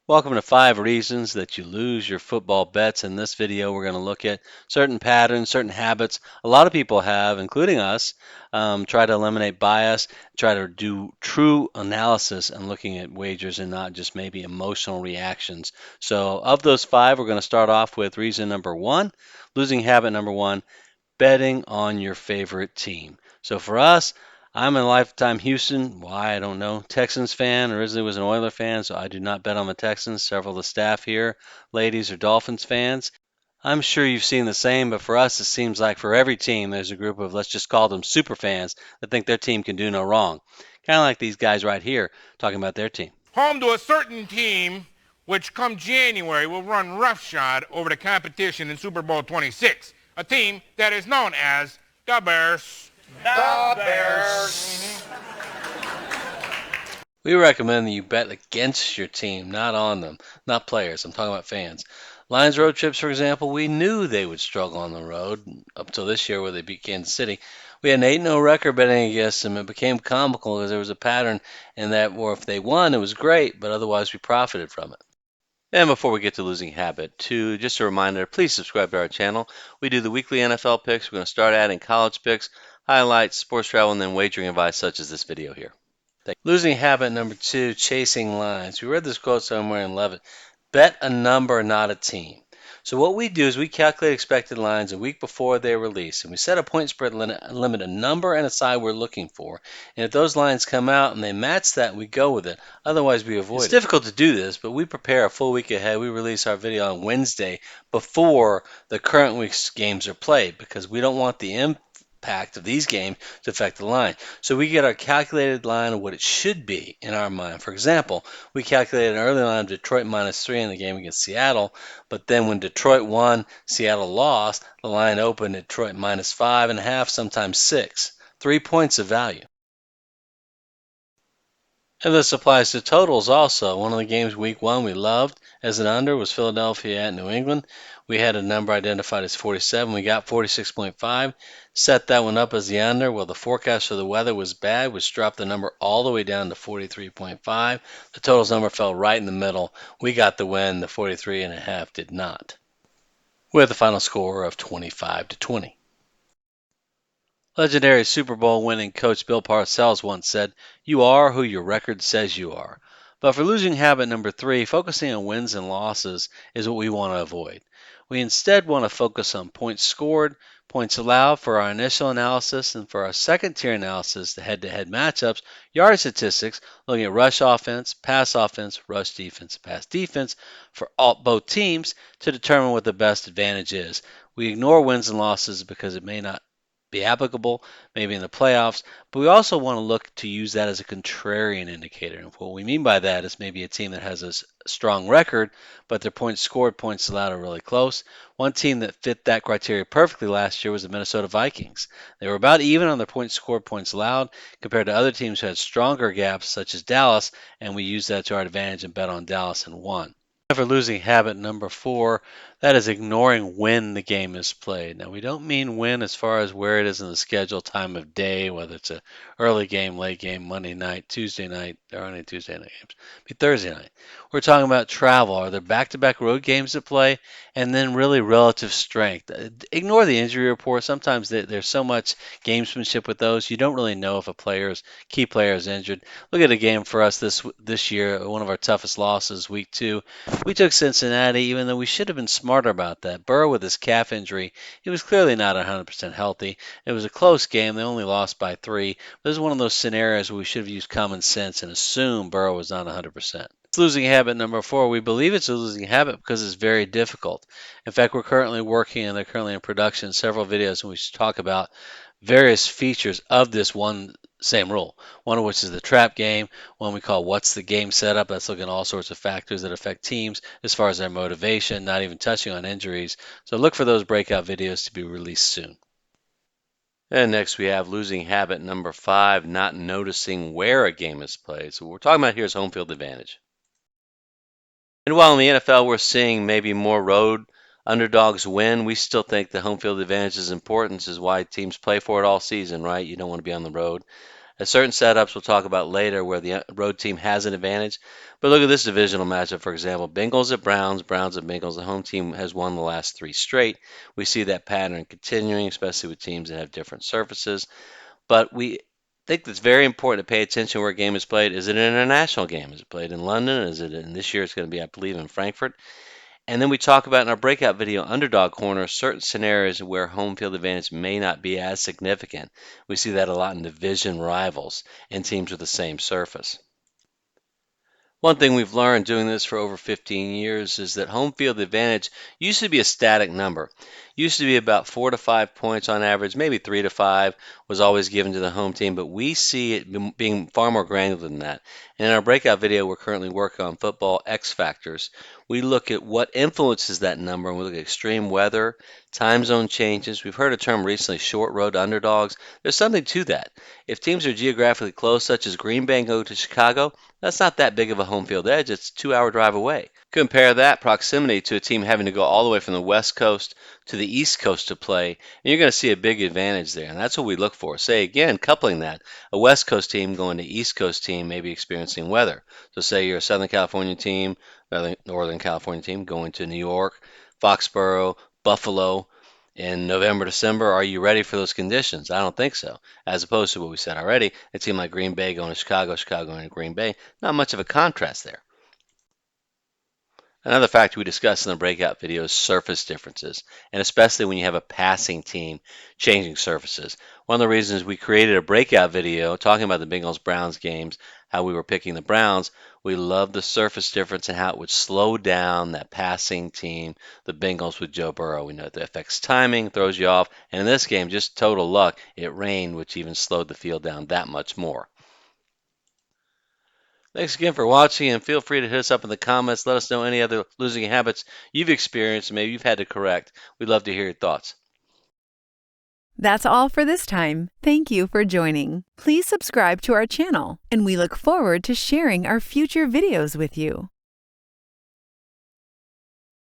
Welcome to 5 Reasons That You Lose Your Football Bets. In this video, we're going to look at certain patterns, certain habits a lot of people have, including us, try to eliminate bias, try to do true analysis and looking at wagers and not just maybe emotional reactions. So, of those 5, we're going to start off with reason number 1, losing habit number 1, betting on your favorite team. So for us, I'm a lifetime Houston, why I don't know, Texans fan. Originally was an Oiler fan, so I do not bet on the Texans. Several of the staff here, ladies, are Dolphins fans. I'm sure you've seen the same, but for us, it seems like for every team, there's a group of, let's just call them super fans, that think their team can do no wrong. Kind of like these guys right here talking about their team. Home to a certain team which come January will run roughshod over the competition in Super Bowl 26, a team that is known as the Bears. The Bears. We recommend that you bet against your team, not on them, not players. I'm talking about fans. Lions road trips, for example, we knew they would struggle on the road up till this year where they beat Kansas City. We had an 8-0 record betting against them. It became comical because there was a pattern in that where if they won, it was great, but otherwise we profited from it. And before we get to losing habit, too, just a reminder, please subscribe to our channel. We do the weekly NFL picks. We're going to start adding college picks, highlights, sports travel, and then wagering advice such as this video here. Losing habit number 2, chasing lines. We read this quote somewhere and love it. Bet a number, not a team. So what we do is we calculate expected lines a week before they're released, and we set a point spread limit, a number and a side we're looking for. And if those lines come out and they match that, we go with it. Otherwise, we avoid it. It's difficult to do this, but we prepare a full week ahead. We release our video on Wednesday before the current week's games are played because we don't want the impact of these games to affect the line. So we get our calculated line of what it should be in our mind. For example, we calculated an early line of Detroit -3 in the game against Seattle, but then when Detroit won, Seattle lost, the line opened at Detroit -5.5, sometimes 6. 3 points of value. And this applies to totals also. One of the games week 1 we loved as an under was Philadelphia at New England. We had a number identified as 47. We got 46.5. Set that one up as the under. Well, the forecast for the weather was bad, which dropped the number all the way down to 43.5. The totals number fell right in the middle. We got the win. The 43.5 did not. With a final score of 25-20. Legendary Super Bowl winning coach Bill Parcells once said, "You are who your record says you are." But for losing habit number 3, focusing on wins and losses is what we want to avoid. We instead want to focus on points scored, points allowed for our initial analysis, and for our second tier analysis, the head to head matchups, yard statistics, looking at rush offense, rush defense, pass defense for both teams to determine what the best advantage is. We ignore wins and losses because it may not be applicable, maybe in the playoffs, but we also want to look to use that as a contrarian indicator. And what we mean by that is maybe a team that has a strong record, but their points scored, points allowed are really close. One team that fit that criteria perfectly last year was the Minnesota Vikings. They were about even on their points scored, points allowed, compared to other teams who had stronger gaps, such as Dallas, and we used that to our advantage and bet on Dallas and won. For losing habit number 4, that is ignoring when the game is played. Now, we don't mean when as far as where it is in the schedule, time of day, whether it's a early game, late game, Monday night, Tuesday night. There aren't any Tuesday night games. Be Thursday night. We're talking about travel. Are there back-to-back road games to play? And then really relative strength. Ignore the injury report. Sometimes there's so much gamesmanship with those. You don't really know if key player is injured. Look at a game for us this year, one of our toughest losses, week 2. We took Cincinnati, even though we should have been smarter about that. Burrow with his calf injury, he was clearly not 100% healthy. It was a close game. They only lost by 3. This is one of those scenarios where we should have used common sense and assumed Burrow was not 100%. Losing habit number 4, we believe it's a losing habit because it's very difficult. In fact, we're currently working and they're currently in production several videos in which we talk about various features of this one same rule. One of which is the trap game, one we call what's the game setup. That's looking at all sorts of factors that affect teams as far as their motivation, not even touching on injuries. So look for those breakout videos to be released soon. And next we have losing habit number 5, not noticing where a game is played. So what we're talking about here is home field advantage. And while in the NFL we're seeing maybe more road underdogs win, we still think the home field advantage is important. This is why teams play for it all season, right? You don't want to be on the road. At certain setups we'll talk about later where the road team has an advantage. But look at this divisional matchup, for example. Bengals at Browns, Browns at Bengals. The home team has won the last three straight. We see that pattern continuing, especially with teams that have different surfaces. But we think it's very important to pay attention where a game is played. Is it an international game? Is it played in London? Is it in this year? It's going to be, I believe, in Frankfurt. And then we talk about in our breakout video, Underdog Corner, certain scenarios where home field advantage may not be as significant. We see that a lot in division rivals and teams with the same surface. One thing we've learned doing this for over 15 years is that home field advantage used to be a static number. Used to be about 4 to 5 points on average, maybe 3 to 5 was always given to the home team, but we see it being far more granular than that. And in our breakout video, we're currently working on football X factors. We look at what influences that number, and we look at extreme weather, time zone changes. We've heard a term recently, short road underdogs. There's something to that. If teams are geographically close, such as Green Bay go to Chicago, that's not that big of a home field edge. It's a 2 hour drive away. Compare that proximity to a team having to go all the way from the West Coast to the East Coast to play, and you're going to see a big advantage there. And that's what we look for. Say again, coupling that, a West Coast team going to East Coast team may be experiencing weather. So say you're a Southern California team, Northern California team going to New York, Foxborough, Buffalo, in November, December. Are you ready for those conditions? I don't think so. As opposed to what we said already, a team like Green Bay going to Chicago, Chicago going to Green Bay, not much of a contrast there. Another factor we discussed in the breakout video is surface differences, and especially when you have a passing team changing surfaces. One of the reasons we created a breakout video talking about the Bengals-Browns games, how we were picking the Browns, we loved the surface difference and how it would slow down that passing team, the Bengals with Joe Burrow. We know that affects timing, throws you off, and in this game, just total luck, it rained, which even slowed the field down that much more. Thanks again for watching, and feel free to hit us up in the comments. Let us know any other losing habits you've experienced and maybe you've had to correct. We'd love to hear your thoughts. That's all for this time. Thank you for joining. Please subscribe to our channel, and we look forward to sharing our future videos with you.